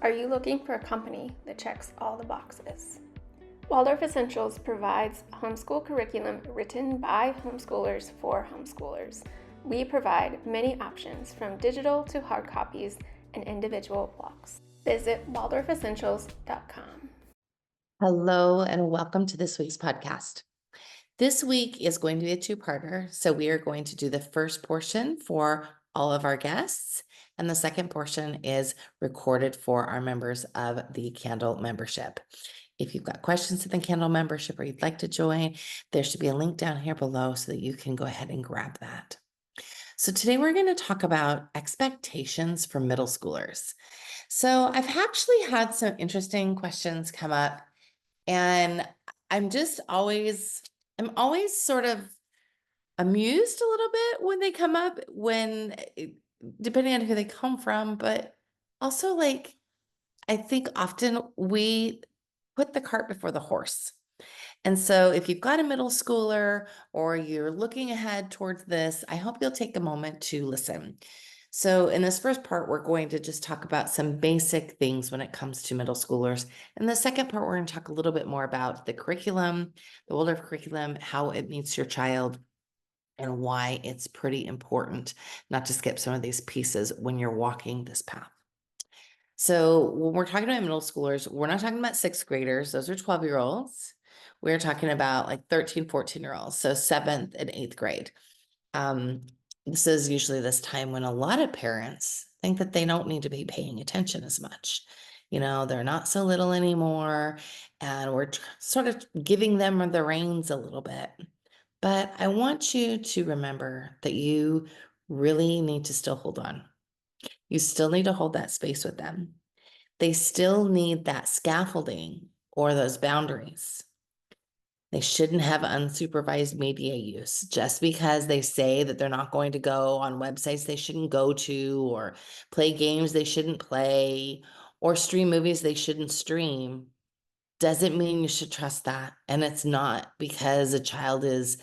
Are you looking for a company that checks all the boxes? Waldorf Essentials provides homeschool curriculum written by homeschoolers for homeschoolers. We provide many options from digital to hard copies and individual blocks. Visit waldorfessentials.com. Hello, and welcome to this week's podcast. This week is going to be a two-parter. So we are going to do the first portion for all of our guests, and the second portion is recorded for our members of the Candle membership. If you've got questions in the Candle membership or you'd like to join, there should be a link down here below so that you can go ahead and grab that. So today we're going to talk about expectations for middle schoolers. So I've actually had some interesting questions come up, and I'm always sort of amused a little bit when they come up, depending on who they come from, but also I think often we put the cart before the horse. And so if you've got a middle schooler or you're looking ahead towards this, I hope you'll take a moment to listen. So in this first part, we're going to just talk about some basic things when it comes to middle schoolers. In the second part, we're going to talk a little bit more about the curriculum, the Waldorf curriculum, how it meets your child, and why it's pretty important not to skip some of these pieces when you're walking this path. So when we're talking about middle schoolers, we're not talking about sixth graders. Those are 12-year-olds. We're talking about like 13, 14-year-olds. So seventh and eighth grade. This is usually this time when a lot of parents think that they don't need to be paying attention as much. You know, they're not so little anymore, and we're sort of giving them the reins a little bit. But I want you to remember that you really need to still hold on. You still need to hold that space with them. They still need that scaffolding or those boundaries. They shouldn't have unsupervised media use just because they say that they're not going to go on websites they shouldn't go to, or play games they shouldn't play, or stream movies they shouldn't stream. Doesn't mean you should trust that. And it's not because a child is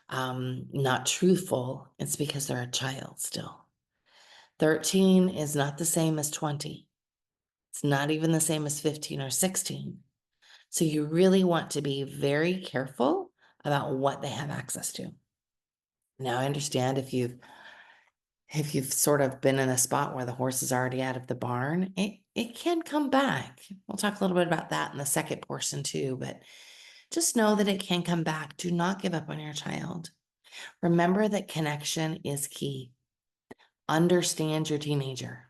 not truthful. It's because they're a child still. 13 is not the same as 20. It's not even the same as 15 or 16. So you really want to be very careful about what they have access to. Now, I understand if you've sort of been in a spot where the horse is already out of the barn, it can come back. We'll talk a little bit about that in the second portion too, but just know that it can come back. Do not give up on your child. Remember that connection is key. Understand your teenager.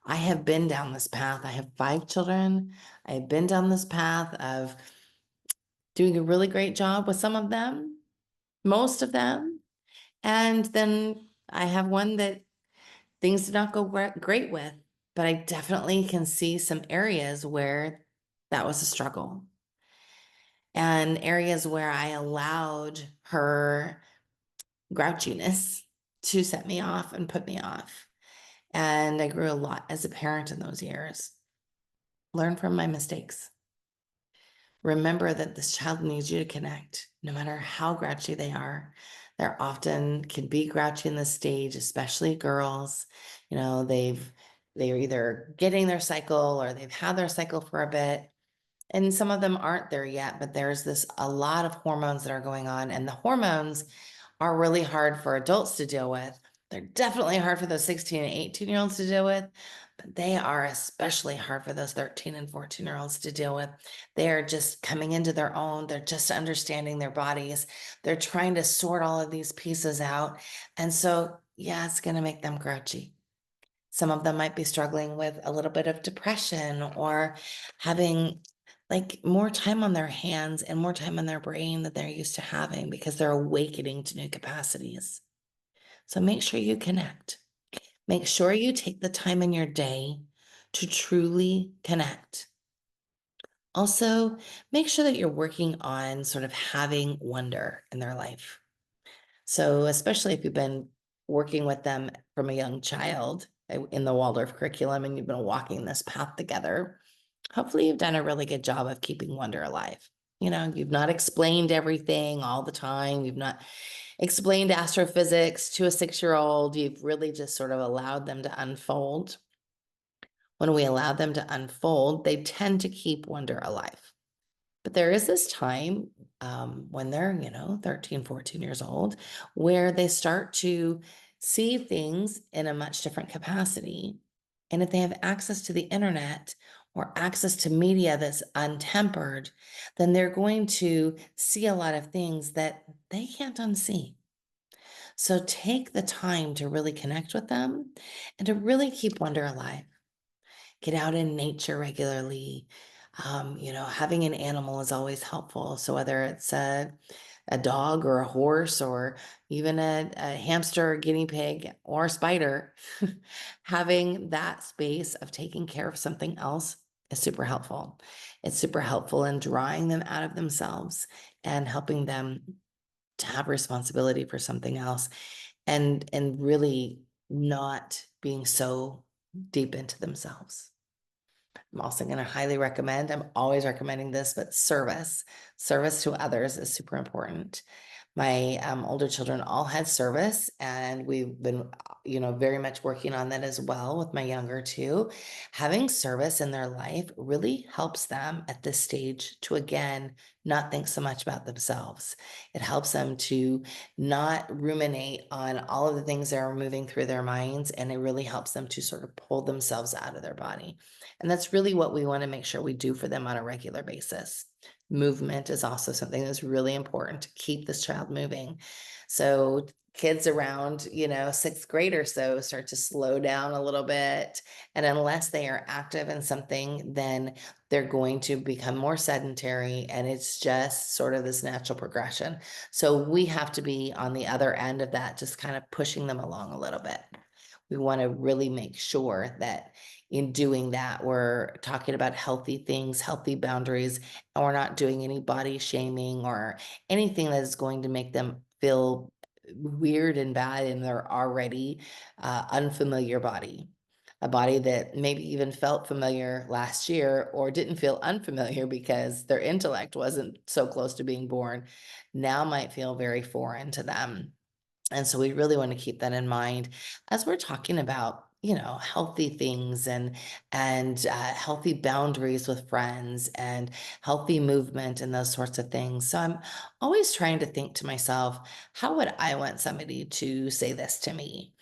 I have been down this path. I have 5 children. I have been down this path of doing a really great job with some of them, most of them. And then I have one that things did not go great with, but I definitely can see some areas where that was a struggle, and areas where I allowed her grouchiness to set me off and put me off. And I grew a lot as a parent in those years. Learn from my mistakes. Remember that this child needs you to connect, no matter how grouchy they are. They're often can be grouchy in this stage, especially girls. You know, they're either getting their cycle or they've had their cycle for a bit. And some of them aren't there yet, but there's a lot of hormones that are going on, and the hormones are really hard for adults to deal with. They're definitely hard for those 16 and 18-year-olds to deal with, but they are especially hard for those 13 and 14-year-olds to deal with. They are just coming into their own. They're just understanding their bodies. They're trying to sort all of these pieces out. And so, yeah, it's going to make them grouchy. Some of them might be struggling with a little bit of depression or having more time on their hands and more time on their brain that they're used to having because they're awakening to new capacities. So make sure you connect. Make sure you take the time in your day to truly connect. Also, make sure that you're working on sort of having wonder in their life. So especially if you've been working with them from a young child in the Waldorf curriculum and you've been walking this path together, hopefully you've done a really good job of keeping wonder alive. You know, you've not explained everything all the time. You've not explained astrophysics to a 6-year-old. You've really just sort of allowed them to unfold. When we allow them to unfold, they tend to keep wonder alive. But there is this time when they're, 13, 14 years old, where they start to see things in a much different capacity. And if they have access to the internet or access to media that's untempered, then they're going to see a lot of things that they can't unsee. So take the time to really connect with them and to really keep wonder alive. Get out in nature regularly. Having an animal is always helpful. So whether it's a dog or a horse or even a hamster or guinea pig or a spider, having that space of taking care of something else is super helpful. It's super helpful in drawing them out of themselves and helping them to have responsibility for something else and really not being so deep into themselves. I'm also going to highly recommend, I'm always recommending this, but service to others is super important. My older children all had service, and we've been, very much working on that as well with my younger two. Having service in their life really helps them at this stage to, again, not think so much about themselves. It helps them to not ruminate on all of the things that are moving through their minds, and it really helps them to sort of pull themselves out of their body. And that's really what we want to make sure we do for them on a regular basis. Movement is also something that's really important to keep this child moving. So kids around, sixth grade or so start to slow down a little bit. And unless they are active in something, then they're going to become more sedentary. And it's just sort of this natural progression. So we have to be on the other end of that, just kind of pushing them along a little bit. We want to really make sure that in doing that, we're talking about healthy things, healthy boundaries, and we're not doing any body shaming or anything that is going to make them feel weird and bad in their already unfamiliar body. A body that maybe even felt familiar last year or didn't feel unfamiliar because their intellect wasn't so close to being born, now might feel very foreign to them. And so we really want to keep that in mind as we're talking about, healthy things and healthy boundaries with friends and healthy movement and those sorts of things. So I'm always trying to think to myself, how would I want somebody to say this to me?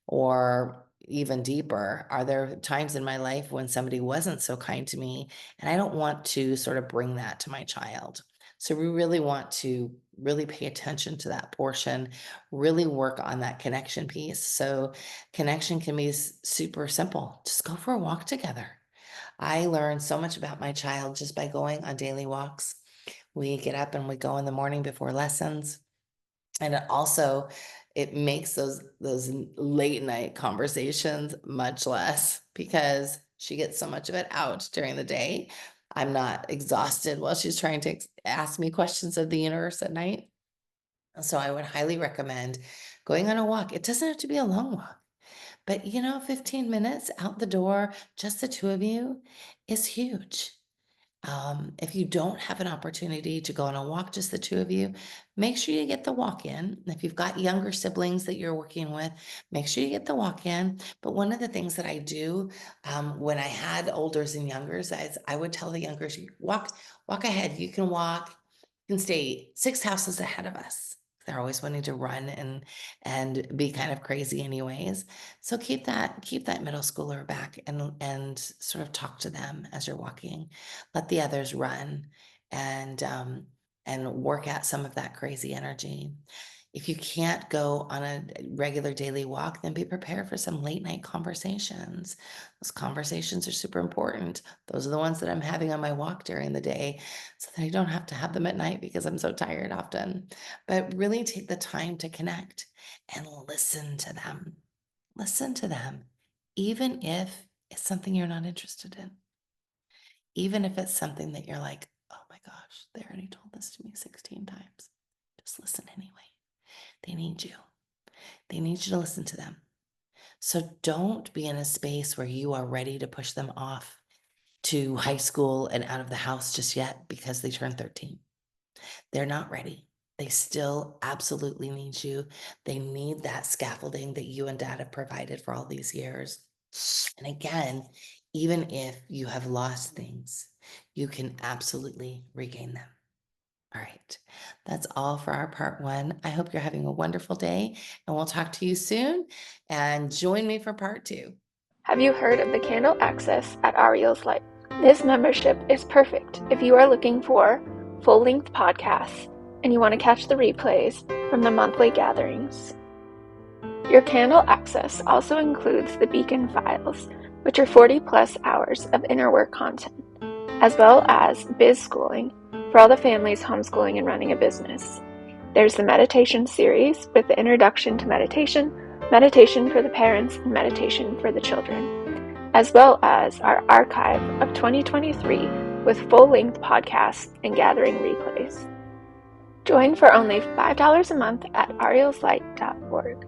Or even deeper, are there times in my life when somebody wasn't so kind to me and I don't want to sort of bring that to my child? So we really want to really pay attention to that portion, really work on that connection piece. So connection can be super simple. Just go for a walk together. I learned so much about my child just by going on daily walks. We get up and we go in the morning before lessons. And it makes those late night conversations much less because she gets so much of it out during the day. I'm not exhausted while she's trying to ask me questions of the universe at night. So I would highly recommend going on a walk. It doesn't have to be a long walk, but 15 minutes out the door, just the two of you, is huge. If you don't have an opportunity to go on a walk, just the two of you, make sure you get the walk in. If you've got younger siblings that you're working with, make sure you get the walk in. But one of the things that I do when I had olders and youngers, I would tell the youngers, walk ahead. You can walk, you can stay 6 houses ahead of us. They're always wanting to run and be kind of crazy anyways. So keep that middle schooler back and sort of talk to them as you're walking. Let the others run and work out some of that crazy energy. If you can't go on a regular daily walk, then be prepared for some late night conversations. Those conversations are super important. Those are the ones that I'm having on my walk during the day so that I don't have to have them at night because I'm so tired often. But really take the time to connect and listen to them. Listen to them, even if it's something you're not interested in. Even if it's something that you're like, oh my gosh, they already told this to me 16 times. Just listen anyway. They need you. They need you to listen to them. So don't be in a space where you are ready to push them off to high school and out of the house just yet because they turned 13. They're not ready. They still absolutely need you. They need that scaffolding that you and dad have provided for all these years. And again, even if you have lost things, you can absolutely regain them. All right, that's all for our part 1. I hope you're having a wonderful day, and we'll talk to you soon. And join me for part 2. Have you heard of the Candle Access at Ariel's Light? This membership is perfect if you are looking for full-length podcasts and you want to catch the replays from the monthly gatherings. Your Candle Access also includes the Beacon Files, which are 40-plus hours of inner work content, as well as Biz Schooling for all the families homeschooling and running a business. There's the meditation series with the Introduction to Meditation, Meditation for the Parents, and Meditation for the Children, as well as our archive of 2023 with full-length podcasts and gathering replays. Join for only $5 a month at arielslight.org.